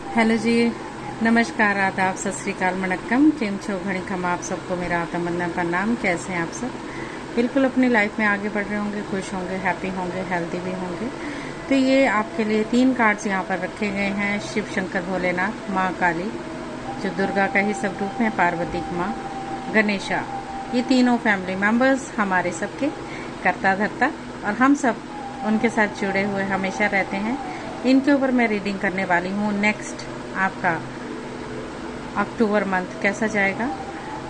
Hello ji. नमस्कार, आदाब, सत श्रीकाल, वणक्कम। केम छो घणी खम। आप सबको मेरा आत्मबंधन प्रणाम। कैसे हैं आप सब? बिल्कुल अपनी लाइफ में आगे बढ़ रहे होंगे, खुश होंगे, हैप्पी होंगे, हेल्दी भी होंगे। तो ये आपके लिए 3 कार्ड्स यहाँ पर रखे गए हैं। शिव शंकर भोलेनाथ, माँ काली जो दुर्गा का ही सब रूप है, पार्वती की माँ, गणेशा, ये तीनों फैमिली मेंबर्स हमारे सबके करता धरता, और हम सब उनके साथ जुड़े हुए हमेशा रहते हैं। इनके ऊपर मैं रीडिंग करने वाली हूँ। नेक्स्ट आपका अक्टूबर मंथ कैसा जाएगा,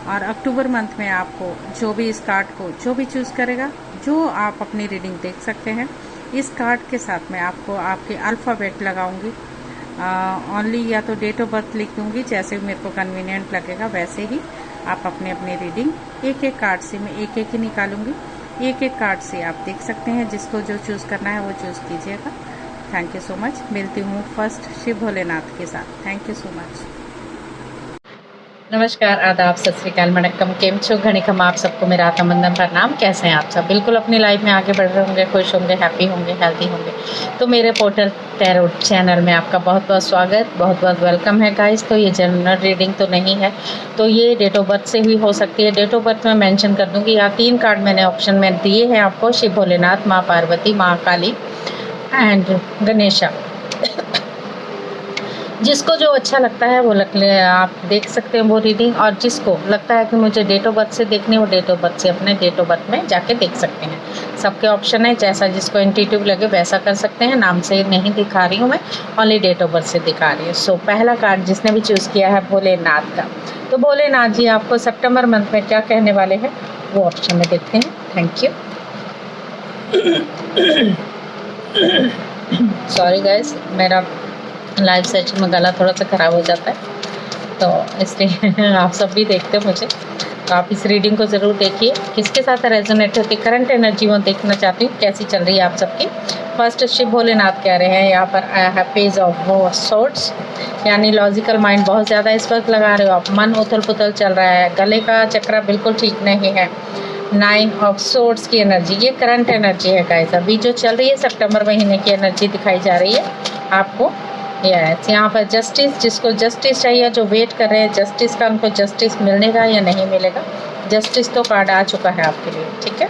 और अक्टूबर मंथ में आपको जो भी इस कार्ड को जो भी चूज़ करेगा, जो आप अपनी रीडिंग देख सकते हैं, इस कार्ड के साथ मैं आपको आपके अल्फ़ाबेट लगाऊंगी। ओनली या तो डेट ऑफ बर्थ लिख दूंगी, जैसे मेरे को कन्वीनियंट लगेगा वैसे ही आप अपनी अपनी रीडिंग एक एक कार्ड से मैं एक एक ही निकालूंगी। एक एक कार्ड से आप देख सकते हैं, जिसको जो चूज़ करना है वो चूज़ कीजिएगा। Thank you so much. मिलती हूँ फर्स्ट शिव भोलेनाथ के साथ। Thank you so much. नमस्कार, आदाब, सत श्रीकाल, वणक्कम। केम छो घणी खम। आप सबको मेरा आत्मबंधन प्रणाम। कैसे हैं आप सब? बिल्कुल अपनी लाइफ में आगे बढ़ रहे होंगे, खुश होंगे, हैप्पी होंगे, हेल्दी होंगे। तो मेरे पोर्टल टैरोट चैनल में आपका बहुत बहुत स्वागत, बहुत बहुत वेलकम है गाइस। तो ये जनरल रीडिंग तो नहीं है, तो ये डेट ऑफ बर्थ से भी हो सकती है। डेट ऑफ बर्थ में मेंशन कर दूंगी। यहाँ 3 कार्ड मैंने ऑप्शन में दिए हैं आपको, शिव भोलेनाथ, माँ पार्वती, माँ काली एंड गणेशा। जिसको जो अच्छा लगता है वो आप देख सकते हैं वो रीडिंग, और जिसको लगता है कि मुझे डेट ऑफ बर्थ से देखनी है वो डेट ऑफ बर्थ से अपने डेट ऑफ बर्थ में जाके देख सकते हैं। सबके ऑप्शन है, जैसा जिसको इंट्यूटिव लगे वैसा कर सकते हैं। नाम से नहीं दिखा रही हूँ मैं, ओनली डेट ऑफ बर्थ से दिखा रही हूँ। सो पहला कार्ड जिसने भी चूज़ किया है भोलेनाथ का, तो भोलेनाथ जी आपको सितंबर मंथ में क्या कहने वाले हैं वो ऑप्शन में देखते हैं। Thank you. सॉरी गाइस, मेरा लाइव सेशन में गला थोड़ा सा ख़राब हो जाता है, तो इसलिए आप सब भी देखते हो मुझे, तो आप इस रीडिंग को ज़रूर देखिए। किसके साथ रेजोनेट होती है, करंट एनर्जी वो देखना चाहती हूँ कैसी चल रही है आप सबकी। फर्स्ट शिव भोलेनाथ कह रहे हैं यहाँ पर आया है पेज ऑफ सोर्ड्स, यानी लॉजिकल माइंड बहुत ज़्यादा इस वक्त लगा रहे हो आप। मन उथल पुथल चल रहा है, गले का चक्रा बिल्कुल ठीक नहीं है। 9 ऑफ सोर्ड्स की एनर्जी, ये करंट एनर्जी है गाइस, अभी जो चल रही है सितंबर महीने की एनर्जी दिखाई जा रही है आपको। यस, यहाँ पर जस्टिस, जिसको जस्टिस चाहिए, जो वेट कर रहे हैं जस्टिस का, उनको जस्टिस मिलेगा या नहीं मिलेगा। जस्टिस तो कार्ड आ चुका है आपके लिए, ठीक है।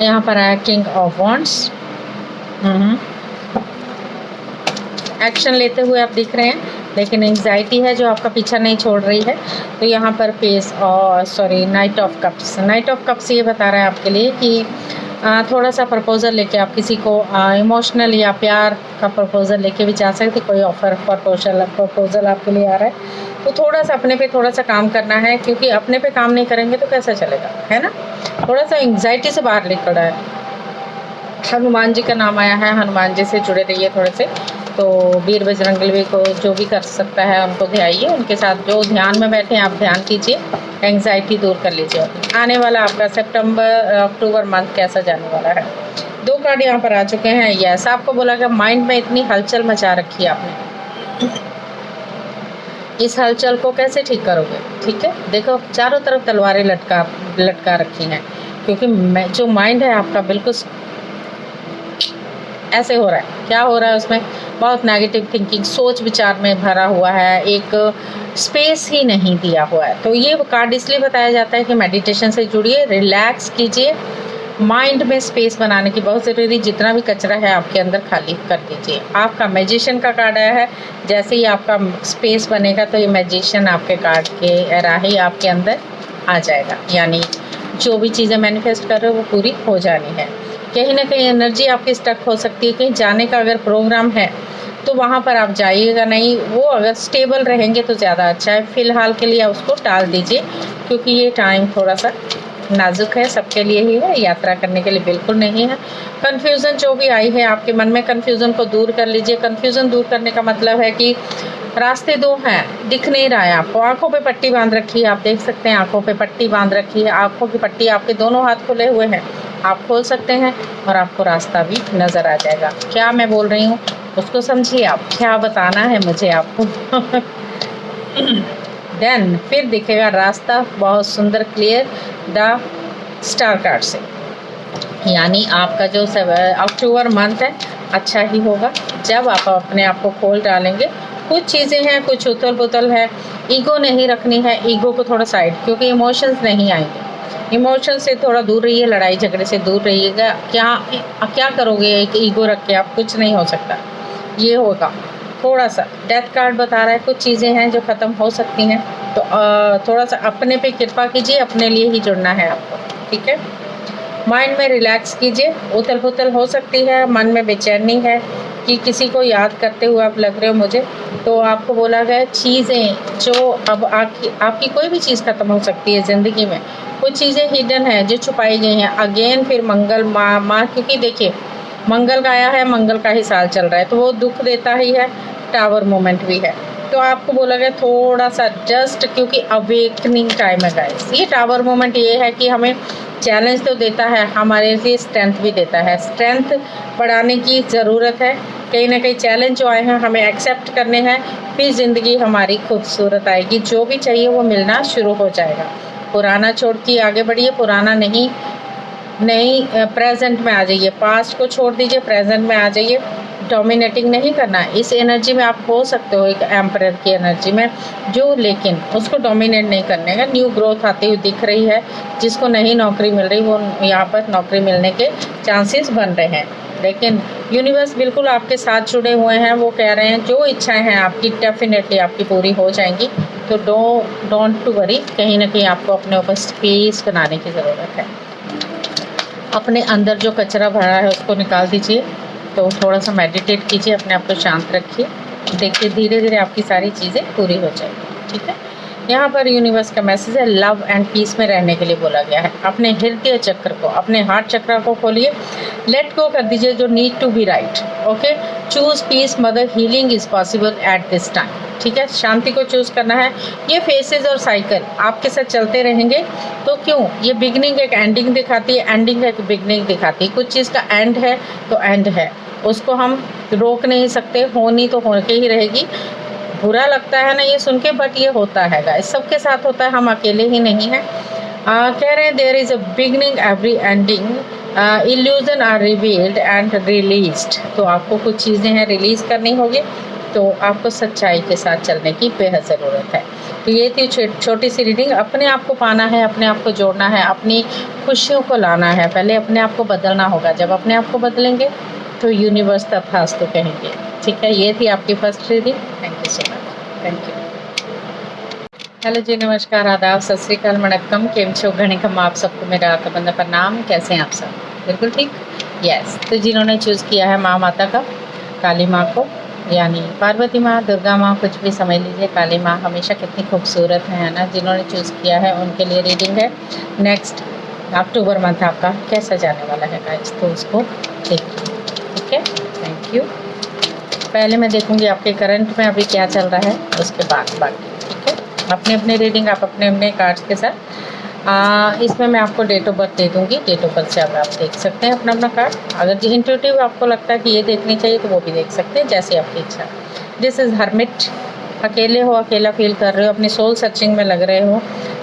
यहाँ पर आया किंग ऑफ वॉन्ड्स। एक्शन लेते हुए आप दिख रहे हैं, लेकिन एंग्जाइटी है जो आपका पीछा नहीं छोड़ रही है। तो यहाँ पर पेस और night of cups. Night of cups ये बता रहा है आपके लिए कि थोड़ा सा प्रपोज़ल लेके आप किसी को इमोशनल या प्यार का प्रपोज़ल लेके भी जा सकते। कोई ऑफ़र प्रपोज़ल आपके लिए आ रहा है, तो थोड़ा सा अपने पे थोड़ा सा काम करना है, क्योंकि अपने पे काम नहीं करेंगे तो कैसा चलेगा, है ना। थोड़ा सा एंग्जाइटी से बाहर निकल रहा है। हनुमान जी का नाम आया है, हनुमान जी से जुड़े रहिए थोड़े से। तो वीर बजरंगबली को जो भी कर सकता है उनको ध्याइए, उनके साथ जो ध्यान में बैठे हैं आप ध्यान कीजिए, एंग्जाइटी दूर कर लीजिए। आने वाला आपका अक्टूबर मंथ कैसा जाने वाला है। 2 कार्ड यहाँ पर आ चुके हैं। यस, आपको बोला कि माइंड में इतनी हलचल मचा रखी है आपने, इस हलचल को कैसे ठीक करोगे। ठीक है, देखो चारों तरफ तलवारें लटका रखी हैं, क्योंकि जो माइंड है आपका बिल्कुल ऐसे हो रहा है। क्या हो रहा है उसमें, बहुत नेगेटिव थिंकिंग, सोच विचार में भरा हुआ है, एक स्पेस ही नहीं दिया हुआ है। तो ये कार्ड इसलिए बताया जाता है कि मेडिटेशन से जुड़िए, रिलैक्स कीजिए, माइंड में स्पेस बनाने की बहुत ज़रूरी। जितना भी कचरा है आपके अंदर खाली कर दीजिए। आपका मैजिशियन का कार्ड आया है, जैसे ही आपका स्पेस बनेगा तो ये मैजिशियन आपके कार्ड के राही आपके अंदर आ जाएगा, यानी जो भी चीज़ें मैनिफेस्ट कर रहे हो वो पूरी हो जानी है। कहीं ना कहीं एनर्जी आपकी स्टक हो सकती है, कहीं जाने का अगर प्रोग्राम है तो वहाँ पर आप जाइएगा नहीं। वो अगर स्टेबल रहेंगे तो ज़्यादा अच्छा है। फ़िलहाल के लिए उसको टाल दीजिए, क्योंकि ये टाइम थोड़ा सा नाजुक है, सबके लिए ही है, यात्रा करने के लिए बिल्कुल नहीं है। कन्फ्यूज़न जो भी आई है आपके मन में, कन्फ्यूज़न को दूर कर लीजिए। कन्फ्यूज़न दूर करने का मतलब है कि रास्ते 2 हैं, दिख नहीं रहा है आपको। आँखों पे पट्टी बांध रखी है, आप देख सकते हैं आँखों पे पट्टी बांध रखी है। आँखों की पट्टी, आपके दोनों हाथ खुले हुए हैं, आप खोल सकते हैं और आपको रास्ता भी नज़र आ जाएगा। क्या मैं बोल रही हूँ उसको समझिए आप, क्या बताना है मुझे आपको। देन फिर दिखेगा रास्ता बहुत सुंदर क्लियर द स्टार कार्ड से, यानी आपका जो अक्टूबर मंथ है अच्छा ही होगा जब आप अपने आप को खोल डालेंगे। कुछ चीज़ें हैं, कुछ उथल पुथल है, ईगो नहीं रखनी है, ईगो को थोड़ा साइड, क्योंकि इमोशंस नहीं आएंगे। इमोशन से थोड़ा दूर रहिए, लड़ाई झगड़े से दूर रहिएगा। क्या करोगे एक ईगो रख के, आप कुछ नहीं हो सकता। ये होगा थोड़ा सा डेथ कार्ड बता रहा है, कुछ चीज़ें हैं जो ख़त्म हो सकती हैं, तो थोड़ा सा अपने पे कृपा कीजिए, अपने लिए ही जुड़ना है आपको, ठीक है। माइंड में रिलैक्स कीजिए, उथल पुथल हो सकती है, मन में बेचैनी है कि किसी को याद करते हुए आप लग रहे हो मुझे, तो आपको बोला गया चीज़ें जो अब आपकी कोई भी चीज़ ख़त्म हो सकती है ज़िंदगी में। कुछ चीज़ें हिडन है जो छुपाई गई हैं। अगेन फिर मंगल माँ क्योंकि देखिए मंगल का आया है, मंगल का ही साल चल रहा है, तो वो दुख देता ही है, टावर मोमेंट भी है। तो आपको बोला गया थोड़ा सा जस्ट, क्योंकि अवेकनिंग टाइम है गाइस। ये टावर मोमेंट ये है कि हमें चैलेंज तो देता है, हमारे लिए स्ट्रेंथ भी देता है। स्ट्रेंथ बढ़ाने की ज़रूरत है। कहीं ना कहीं चैलेंज जो आए हैं हमें एक्सेप्ट करने हैं, फिर ज़िंदगी हमारी खूबसूरत आएगी। जो भी चाहिए वो मिलना शुरू हो जाएगा। पुराना छोड़ के आगे बढ़िए, पुराना नहीं प्रेजेंट में आ जाइए। पास्ट को छोड़ दीजिए, प्रेजेंट में आ जाइए। डोमिनेटिंग नहीं करना, इस एनर्जी में आप हो सकते हो एक एम्परर की एनर्जी में, जो लेकिन उसको डोमिनेट नहीं करने का। न्यू ग्रोथ आती हुई दिख रही है, जिसको नहीं नौकरी मिल रही वो यहाँ पर नौकरी मिलने के चांसेस बन रहे हैं। लेकिन यूनिवर्स बिल्कुल आपके साथ जुड़े हुए हैं, वो कह रहे हैं जो इच्छाएं हैं आपकी डेफिनेटली आपकी पूरी हो जाएंगी। तो डोंट टू वरी, कहीं ना कहीं आपको अपने ऊपर स्पेस बनाने की ज़रूरत है। अपने अंदर जो कचरा भरा है उसको निकाल दीजिए। तो थोड़ा सा मेडिटेट कीजिए, अपने आप को शांत रखिए, देखिए धीरे धीरे आपकी सारी चीज़ें पूरी हो जाएगी, ठीक है। यहाँ पर यूनिवर्स का मैसेज है लव एंड पीस में रहने के लिए बोला गया है। अपने हृदय चक्र को, अपने हार्ट चक्र को खोलिए, लेट गो कर दीजिए जो need to be right. Okay, choose peace, mother healing is possible at this time, ठीक है। शांति को चूज़ करना है। ये फेसेस और साइकिल आपके साथ चलते रहेंगे, तो क्यों, ये बिगनिंग एक एंडिंग दिखाती है, एंडिंग एक बिगनिंग दिखाती है। कुछ चीज़ का एंड है तो एंड है, उसको हम रोक नहीं सकते, होनी तो होके ही रहेगी। बुरा लगता है ना ये सुन के, बट ये होता है गाइस, सबके साथ होता है, हम अकेले ही नहीं हैं। कह रहे हैं there is a beginning every ending, illusion are revealed and released. तो आपको कुछ चीज़ें हैं रिलीज़ करनी होगी, तो आपको सच्चाई के साथ चलने की बेहद ज़रूरत है। तो ये थी छोटी सी रीडिंग। अपने आप को पाना है, अपने आप को जोड़ना है, अपनी खुशियों को लाना है। पहले अपने आप को बदलना होगा, जब अपने आप को बदलेंगे तो यूनिवर्स तथास्तु तो कहेंगे, ठीक है। ये थी आपकी first reading. Thank you so much, thank you. Hello ji, नमस्कार, आदाब, सत श्री अकाल, वणक्कम, केम छो, घणिकम। आप सबको मेरा आत्मबंद प्रणाम। कैसे हैं आप सब? बिल्कुल ठीक, यस। तो जिन्होंने चूज़ किया है माँ माता का, काली माँ को, यानी पार्वती माँ, दुर्गा माँ, कुछ भी समझ लीजिए, काली माँ हमेशा कितनी खूबसूरत है ना। जिन्होंने चूज़ किया है उनके लिए रीडिंग है। नेक्स्ट अक्टूबर मंथ आपका कैसा जाने वाला है गाइस, तो उसको देखिए, ठीक है। Thank you. पहले मैं देखूंगी आपके करंट में अभी क्या चल रहा है, उसके बाद बाकी, ठीक है। अपने अपने रीडिंग आप अपने अपने कार्ड्स के साथ, इसमें मैं आपको डेट ऑफ बर्थ दे दूंगी। डेट ऑफ बर्थ से अब आप देख सकते हैं अपना अपना कार्ड। अगर इंट्यूटिव आपको लगता है कि ये देखनी चाहिए तो वो भी देख सकते हैं, जैसे आपकी इच्छा। This is hermit. अकेले हो, अकेला फील कर रहे हो, अपनी सोल सर्चिंग में लग रहे हो।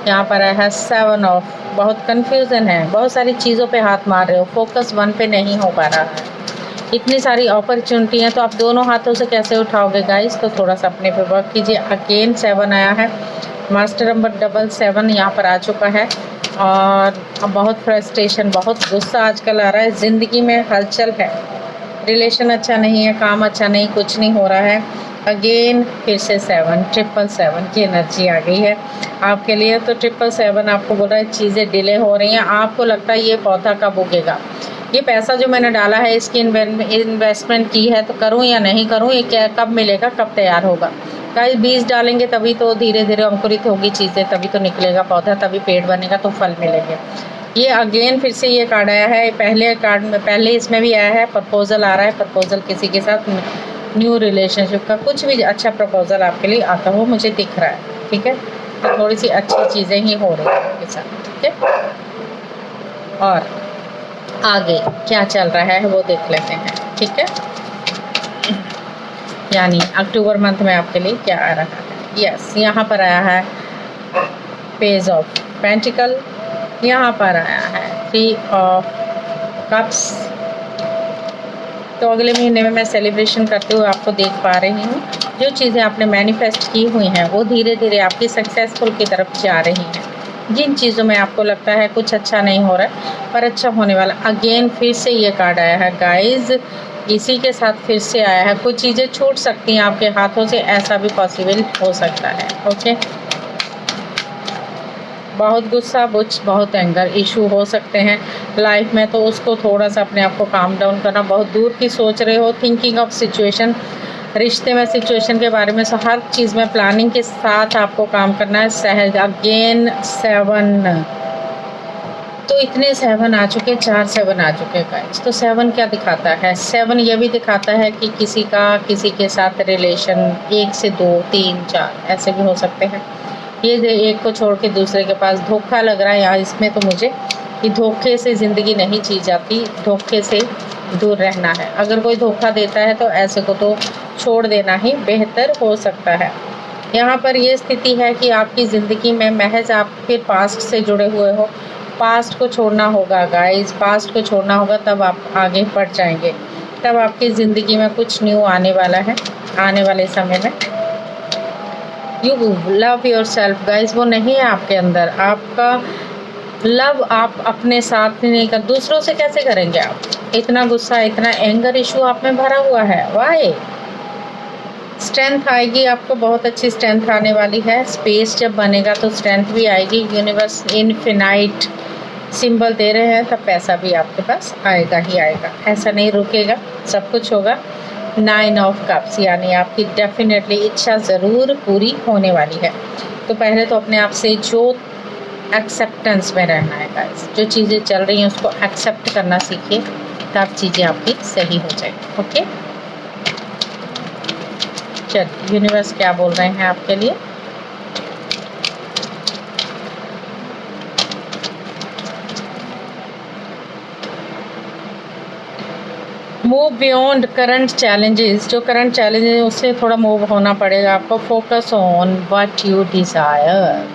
यहाँ पर आया है 7 ऑफ, बहुत कन्फ्यूज़न है, बहुत सारी चीज़ों पे हाथ मार रहे हो, फोकस 1 पे नहीं हो पा रहा है। इतनी सारी अपॉर्चुनिटी हैं, तो आप दोनों हाथों से कैसे उठाओगे गाइस, तो थोड़ा सा अपने पे वर्क कीजिए। अगेन 7 आया है, मास्टर नंबर 777 यहाँ पर आ चुका है। और बहुत फ्रस्ट्रेशन, बहुत गुस्सा आजकल आ रहा है, ज़िंदगी में हलचल है, रिलेशन अच्छा नहीं है, काम अच्छा नहीं, कुछ नहीं हो रहा है। अगेन फिर से 7 की एनर्जी आ गई है आपके लिए। तो 777 आपको बोल रहा है चीज़ें डिले हो रही हैं। आपको लगता है ये पौधा कब उगेगा, ये पैसा जो मैंने डाला है, इसकी इन्वेस्टमेंट की है, तो करूं या नहीं करूं, ये क्या कब मिलेगा, कब तैयार होगा। कई बीज डालेंगे तभी तो धीरे धीरे अंकुरित होगी चीज़ें, तभी तो निकलेगा पौधा, तभी पेड़ बनेगा, तो फल मिलेंगे। ये अगेन फिर से ये कार्ड आया है। पहले कार्ड में, पहले इसमें भी आया है, प्रपोजल आ रहा है। प्रपोजल किसी के साथ, न्यू रिलेशनशिप का कुछ भी अच्छा प्रपोजल आपके लिए आता हो मुझे दिख रहा है, ठीक है। तो थोड़ी सी अच्छी चीज़ें ही हो रही हैं आपके साथ, ठीक है। और आगे क्या चल रहा है वो देख लेते हैं, ठीक है। यानी अक्टूबर मंथ में आपके लिए क्या आ रहा है। यस, यहाँ पर आया है पेज ऑफ पेंटिकल, यहाँ पर आया है 3 ऑफ कप्स। तो अगले महीने में मैं सेलिब्रेशन करते हुए आपको देख पा रही हूँ। जो चीज़ें आपने मैनिफेस्ट की हुई हैं वो धीरे धीरे आपकी सक्सेसफुल की तरफ जा रही हैं। जिन चीज़ों में आपको लगता है कुछ अच्छा नहीं हो रहा है पर अच्छा होने वाला, अगेन फिर से ये कार्ड आया है गाइज, इसी के साथ फिर से आया है। कुछ चीज़ें छूट सकती हैं आपके हाथों से, ऐसा भी पॉसिबल हो सकता है। ओके, बहुत गुस्सा, बहुत एंगर इशू हो सकते हैं लाइफ में, तो उसको थोड़ा सा अपने आप को काम डाउन करना। बहुत दूर की सोच रहे हो, थिंकिंग ऑफ सिचुएशन, रिश्ते में सिचुएशन के बारे में, हर चीज़ में प्लानिंग के साथ आपको काम करना है। सहज, अगेन 7, तो इतने 7 आ चुके, 4 7 आ चुके गाइस। तो 7 क्या दिखाता है? 7 ये भी दिखाता है कि किसी के साथ रिलेशन 1 से 2 3 4 ऐसे भी हो सकते हैं। ये एक को छोड़ के दूसरे के पास धोखा लग रहा है यहाँ इसमें, तो मुझे कि धोखे से ज़िंदगी नहीं जी जाती, धोखे से दूर रहना है। अगर कोई धोखा देता है तो ऐसे को तो छोड़ देना ही बेहतर हो सकता है। यहाँ पर ये स्थिति है कि आपकी ज़िंदगी में महज आप फिर पास्ट से जुड़े हुए हो। पास्ट को छोड़ना होगा गाइस, पास्ट को छोड़ना होगा, तब आप आगे बढ़ जाएंगे, तब आपकी ज़िंदगी में कुछ न्यू आने वाला है। आने वाले समय में you love your self guys, वो नहीं है आपके अंदर। आपका लव आप अपने साथ नहीं कर, दूसरों से कैसे करेंगे आप? इतना गुस्सा, इतना एंगर इशू आप में भरा हुआ है। वाई? स्ट्रेंथ आएगी आपको, बहुत अच्छी स्ट्रेंथ आने वाली है। स्पेस जब बनेगा तो स्ट्रेंथ भी आएगी। यूनिवर्स इनफिनाइट सिंबल दे रहे हैं, तब पैसा भी आपके पास आएगा ही आएगा, ऐसा नहीं रुकेगा, सब कुछ होगा। 9 ऑफ कप्स, यानी आपकी डेफिनेटली इच्छा ज़रूर पूरी होने वाली है। तो पहले तो अपने आप से जो एक्सेप्टेंस में रहना है गाइस, जो चीज़ें चल रही हैं उसको एक्सेप्ट करना सीखिए, तब चीज़ें आपकी सही हो जाएगी। ओके, चलिए यूनिवर्स क्या बोल रहे हैं आपके लिए। मूव बियॉन्ड करंट चैलेंजेस, जो करंट चैलेंजेस उससे थोड़ा मूव होना पड़ेगा आपको। Focus on what you desire,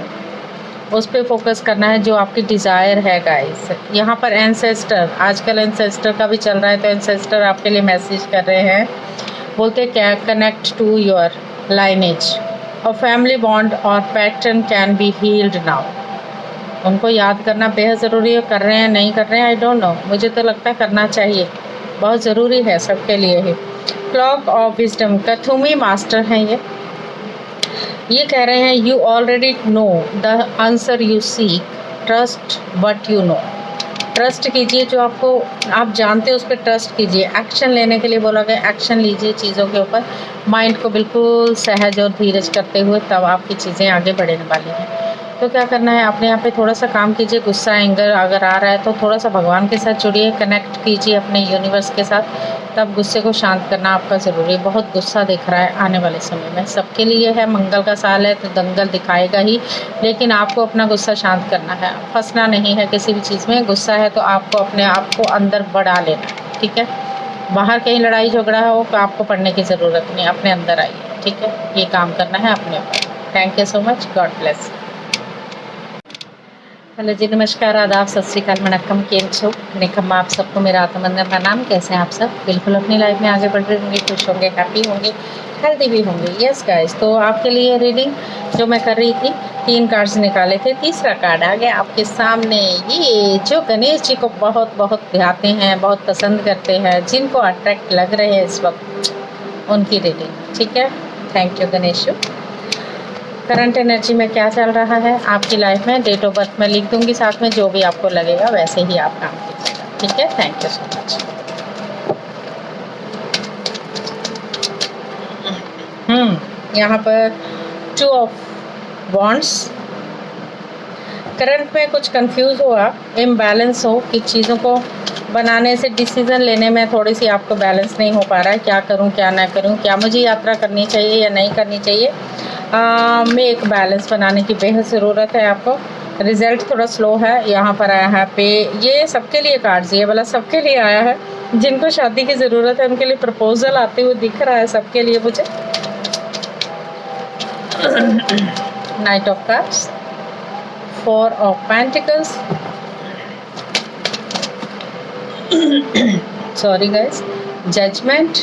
उस पर फोकस करना है जो आपकी डिज़ायर है गाइस। यहाँ पर एंसेस्टर, आजकल एंसेस्टर का भी चल रहा है, तो एंसेस्टर आपके लिए मैसेज कर रहे हैं, बोलते क्या, कनेक्ट टू योर लाइनेज और फैमिली बॉन्ड और pattern can be healed now. उनको याद करना बेहद ज़रूरी है। कर रहे हैं नहीं कर रहे हैं, आई डोंट नो, मुझे तो लगता है करना चाहिए, बहुत ज़रूरी है सबके लिए ही। क्लॉक ऑफ विजडम, कथुमी मास्टर हैं ये कह रहे हैं you already know the answer you seek, trust what you know. Trust कीजिए, जो आपको आप जानते हो उस पर ट्रस्ट कीजिए। एक्शन लेने के लिए बोला गया, एक्शन लीजिए चीज़ों के ऊपर, माइंड को बिल्कुल सहज और धीरज करते हुए, तब आपकी चीज़ें आगे बढ़ने वाली हैं। तो क्या करना है, अपने यहाँ पे थोड़ा सा काम कीजिए। गुस्सा एंगर अगर आ रहा है तो थोड़ा सा भगवान के साथ जुड़िए, कनेक्ट कीजिए अपने यूनिवर्स के साथ, तब गुस्से को शांत करना आपका ज़रूरी है। बहुत गुस्सा दिख रहा है आने वाले समय में, सबके लिए है, मंगल का साल है तो दंगल दिखाएगा ही, लेकिन आपको अपना गुस्सा शांत करना है, फंसना नहीं है किसी भी चीज़ में। गुस्सा है तो आपको अपने आप को अंदर बढ़ा लेना है, ठीक है। बाहर कहीं लड़ाई झगड़ा हो तो आपको पढ़ने की ज़रूरत नहीं, अपने अंदर आइए, ठीक है। ये काम करना है अपने ऊपर। Thank you so much, God bless. Hello ji, नमस्कार, आदाब, सत श्रीकाल, वणक्कम, केम छो, निकम्मा आप सबको मेरा आत्मबंधन प्रणाम। कैसे हैं आप सब? बिल्कुल अपनी लाइफ में आगे बढ़ रहे होंगे, खुश होंगे, हैप्पी होंगे, हेल्दी भी होंगे। यस गाइस, तो आपके लिए रीडिंग जो मैं कर रही थी, 3 कार्ड्स निकाले थे, तीसरा कार्ड आ गया आपके सामने। ये जो गणेश जी को बहुत बहुत चाहते हैं, बहुत पसंद करते हैं, जिनको अट्रैक्ट लग रहे हैं इस वक्त, उनकी रीडिंग, ठीक है। Thank you Ganesh ji. Current energy में क्या चल रहा है आपकी लाइफ में, डेट ऑफ बर्थ में लिख दूंगी साथ में, जो भी आपको लगेगा वैसे ही आप काम कीजिएगा, ठीक है। Thank you so much. यहाँ पर 2 ऑफ वॉन्ड्स, करंट में कुछ कंफ्यूज हो आप, इम्बैलेंस हो कि चीज़ों को बनाने से, डिसीज़न लेने में थोड़ी सी आपको बैलेंस नहीं हो पा रहा है, क्या करूं क्या ना करूं, क्या मुझे यात्रा करनी चाहिए या नहीं करनी चाहिए। में एक बैलेंस बनाने की बेहद ज़रूरत है आपको। रिज़ल्ट थोड़ा स्लो है यहाँ पर आया है पे, ये सबके लिए कार्ड्स, ये वाला सबके लिए आया है, जिनको शादी की ज़रूरत है उनके लिए प्रपोजल आते हुए दिख रहा है सबके लिए मुझे। Knight of cups, 4 of pentacles, sorry guys, judgment,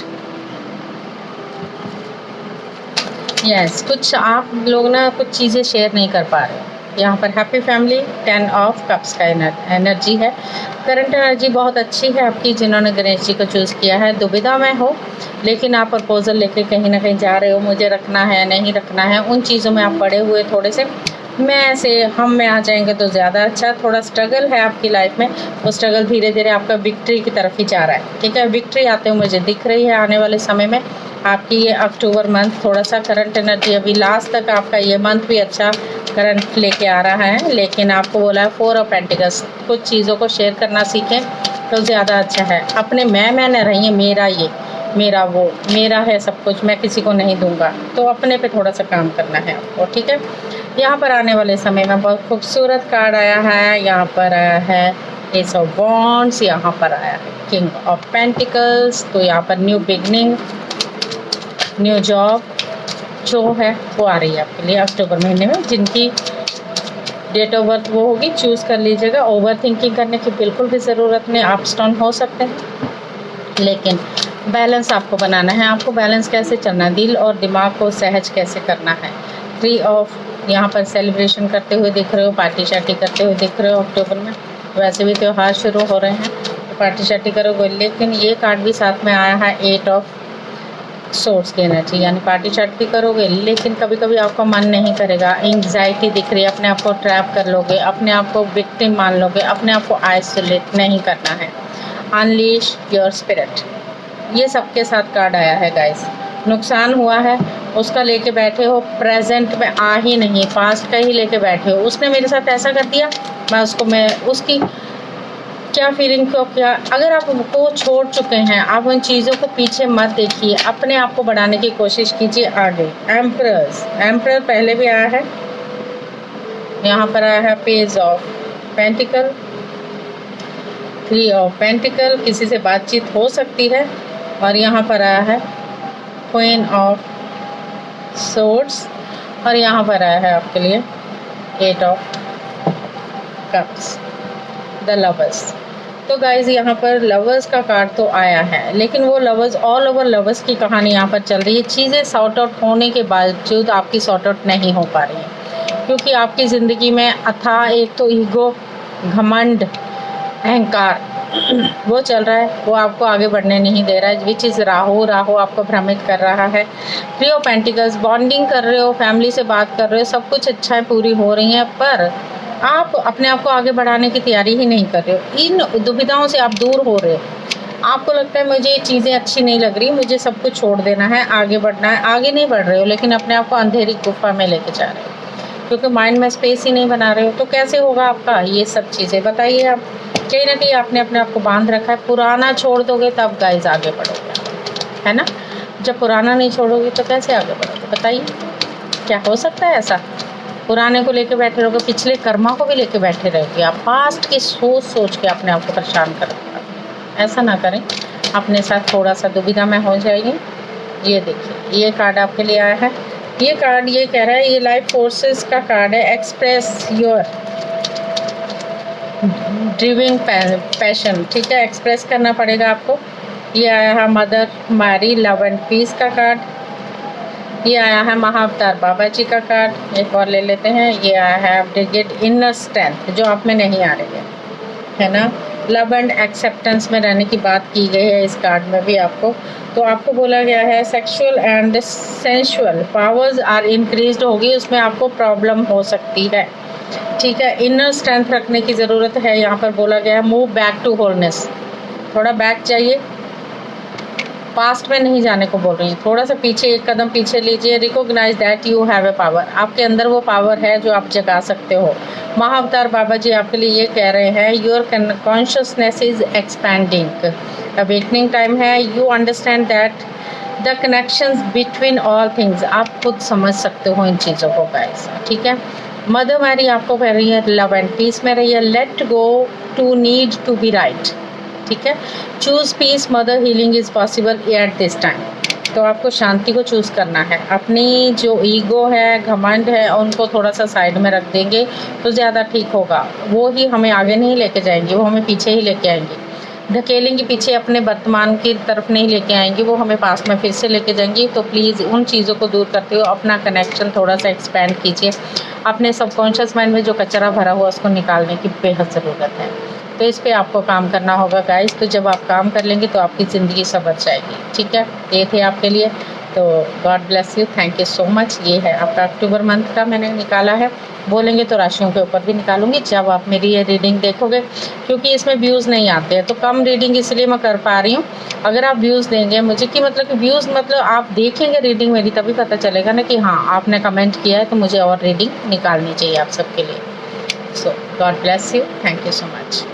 yes कुछ आप लोग ना कुछ चीज़ें शेयर नहीं कर पा रहे हो। यहाँ पर हैप्पी फैमिली, 10 ऑफ कप्स का एनर्जी है। करंट एनर्जी बहुत अच्छी है आपकी, जिन्होंने गणेश जी को चूज़ किया है। दुविधा में हो लेकिन आप प्रपोजल लेके कहीं ना कहीं जा रहे हो, मुझे रखना है नहीं रखना है, उन चीज़ों में आप पड़े हुए थोड़े से मैं से हम में आ जाएंगे तो ज़्यादा अच्छा। थोड़ा स्ट्रगल है आपकी लाइफ में, वो स्ट्रगल धीरे धीरे आपका विक्ट्री की तरफ ही जा रहा है। ठीक है, विक्ट्री आते हुए मुझे दिख रही है आने वाले समय में आपकी। ये अक्टूबर मंथ थोड़ा सा करंट एनर्जी अभी लास्ट तक आपका ये मंथ भी अच्छा करंट लेके आ रहा है, लेकिन आपको बोला है 4 ऑफ पेंटिकल्स, कुछ चीज़ों को शेयर करना सीखें तो ज़्यादा अच्छा है। अपने मैं न रहिए, मेरा ये मेरा वो, मेरा है सब कुछ, मैं किसी को नहीं दूंगा, तो अपने पे थोड़ा सा काम करना है आपको। ठीक है, यहाँ पर आने वाले समय में बहुत खूबसूरत कार्ड आया है। यहाँ पर आया है एस ऑफ वॉन्ड्स, यहाँ पर आया है किंग ऑफ पेंटिकल्स। तो यहाँ पर न्यू बिगनिंग, न्यू जॉब जो है वो आ रही है आपके लिए अक्टूबर महीने में। जिनकी डेट ऑफ बर्थ वो होगी चूज़ कर लीजिएगा। ओवर थिंकिंग करने की बिल्कुल भी ज़रूरत नहीं, अप्स डाउन हो सकते हैं लेकिन बैलेंस आपको बनाना है। आपको बैलेंस कैसे चलना है, दिल और दिमाग को सहज कैसे करना है। 3 ऑफ यहाँ पर सेलिब्रेशन करते हुए दिख रहे हो, पार्टी शार्टी करते हुए दिख रहे हो अक्टूबर में। वैसे भी त्यौहार शुरू हो रहे हैं तो पार्टी शार्टी करोगे, लेकिन ये कार्ड भी साथ में आया है 8 ऑफ सोर्स की एनर्जी, यानी पार्टी शार्टी करोगे लेकिन कभी कभी आपका मन नहीं करेगा, एंग्जाइटी दिख रही है, अपने आप को ट्रैप कर लोगे, अपने आप को विक्टिम मान लोगे, अपने आप को आइसोलेट नहीं करना है। अनलीश योर स्पिरिट, ये सबके साथ कार्ड आया है गाइस। नुकसान हुआ है उसका लेके बैठे हो, प्रेजेंट में आ ही नहीं, पास्ट का ही लेके बैठे हो। उसने मेरे साथ ऐसा कर दिया, मैं उसकी क्या फीलिंग क्यों किया। अगर आप उनको छोड़ चुके हैं, आप उन चीज़ों को पीछे मत देखिए, अपने आप को बढ़ाने की कोशिश कीजिए आगे। एम्परर पहले भी आया है, यहाँ पर आया है page of pentacle, 3 of pentacle, किसी से बातचीत हो सकती है। और यहाँ पर आया है क्वीन ऑफ सोर्ड्स, और यहाँ पर आया है आपके लिए 8 ऑफ कप्स, द लवर्स। तो गाइज यहाँ पर लवर्स का कार्ड तो आया है, लेकिन वो लवर्स, ऑल ओवर लवर्स की कहानी यहाँ पर चल रही है। चीज़ें सॉर्ट आउट होने के बावजूद आपकी सॉर्ट आउट नहीं हो पा रही है, क्योंकि आपकी ज़िंदगी में अथाह एक तो ईगो, घमंड, अहंकार वो चल रहा है, वो आपको आगे बढ़ने नहीं दे रहा है। विच इज़ राहु आपको भ्रमित कर रहा है। 3 ऑफ पेंटिकल्स, बॉन्डिंग कर रहे हो, फैमिली से बात कर रहे हो, सब कुछ अच्छाएं पूरी हो रही हैं, पर आप अपने आप को आगे बढ़ाने की तैयारी ही नहीं कर रहे हो। इन दुविधाओं से आप दूर हो रहे हो। आपको लगता है मुझे ये चीज़ें अच्छी नहीं लग रही, मुझे सब कुछ छोड़ देना है, आगे बढ़ना है। आगे नहीं बढ़ रहे हो, लेकिन अपने आप को अंधेरी गुफा में लेके जा रहे हो, क्योंकि माइंड में स्पेस ही नहीं बना रहे हो। तो कैसे होगा आपका ये सब चीज़ें, बताइए आप। कहीं ना कहीं आपने अपने आप को बांध रखा है। पुराना छोड़ दोगे तब गाइस आगे बढ़ोगे, है ना। जब पुराना नहीं छोड़ोगे तो कैसे आगे बढ़ोगे, बताइए। क्या हो सकता है ऐसा? पुराने को लेके बैठे रहोगे, पिछले कर्मा को भी लेके बैठे रहोगे, आप पास्ट की सोच के अपने आप को परेशान करोगे। ऐसा ना करें, अपने साथ थोड़ा सा दुविधा में हो जाएंगे। ये देखिए, ये कार्ड आपके लिए आया है। ये कार्ड ये कह रहा है, ये लाइफ फोर्सेस का कार्ड है। एक्सप्रेस योर ड्रीविंग पैशन, ठीक है, एक्सप्रेस करना पड़ेगा आपको। ये आया है mother Mary, love and peace का कार्ड। ये आया है महाअवतार बाबा जी का कार्ड। एक और ले लेते हैं। ये आया है ब्रिगेड इनर स्ट्रेंथ, जो आप में नहीं आ रही है ना। लव एंड एक्सेप्टेंस में रहने की बात की गई है इस कार्ड में भी आपको। तो आपको बोला गया है sexual and sensual powers are increased होगी, उसमें आपको प्रॉब्लम हो सकती है, ठीक है। इनर स्ट्रेंथ रखने की ज़रूरत है। यहाँ पर बोला गया है मूव बैक टू होलनेस, थोड़ा बैक चाहिए, पास्ट में नहीं जाने को बोल रही है, थोड़ा सा पीछे, एक कदम पीछे लीजिए। Recognise that you have a power, आपके अंदर वो पावर है जो आप जगा सकते हो। महाअवतार बाबा जी आपके लिए ये कह रहे हैं, your consciousness is expanding, awakening time है। You understand that the connections between all things, आप खुद समझ सकते हो इन चीज़ों को गाइस, ठीक है। मदर मैरी आपको कह रही है लव एंड पीस में रही है। Let go to need to be right, ठीक है। Choose peace, mother healing is possible at this time. तो आपको शांति को चूज़ करना है। अपनी जो ईगो है, घमंड है, उनको थोड़ा सा साइड में रख देंगे तो ज़्यादा ठीक होगा। वो ही हमें आगे नहीं लेके जाएंगे, वो हमें पीछे ही लेके आएंगे। ढकेलेंगी पीछे, अपने वर्तमान की तरफ नहीं लेके आएंगी, वो हमें पास में फिर से लेके जाएंगी। तो प्लीज़ उन चीज़ों को दूर करते हुए अपना कनेक्शन थोड़ा सा एक्सपेंड कीजिए। अपने सबकॉन्शियस माइंड में जो कचरा भरा हुआ उसको निकालने की बेहद ज़रूरत है। तो इस पे आपको काम करना होगा गाइस। तो जब आप काम कर लेंगे तो आपकी ज़िंदगी संवर जाएगी। ठीक है, ये थे आपके लिए। तो God bless you, thank you so much. ये है आपका अक्टूबर मंथ का मैंने निकाला है। बोलेंगे तो राशियों के ऊपर भी निकालूंगी जब आप मेरी ये रीडिंग देखोगे, क्योंकि इसमें व्यूज़ नहीं आते हैं तो कम रीडिंग इसलिए मैं कर पा रही हूँ। अगर आप व्यूज़ देंगे मुझे, कि मतलब कि व्यूज़ मतलब आप देखेंगे रीडिंग मेरी, तभी पता चलेगा ना कि हाँ आपने कमेंट किया है तो मुझे और रीडिंग निकालनी चाहिए आप सबके लिए। So God bless you, thank you so much.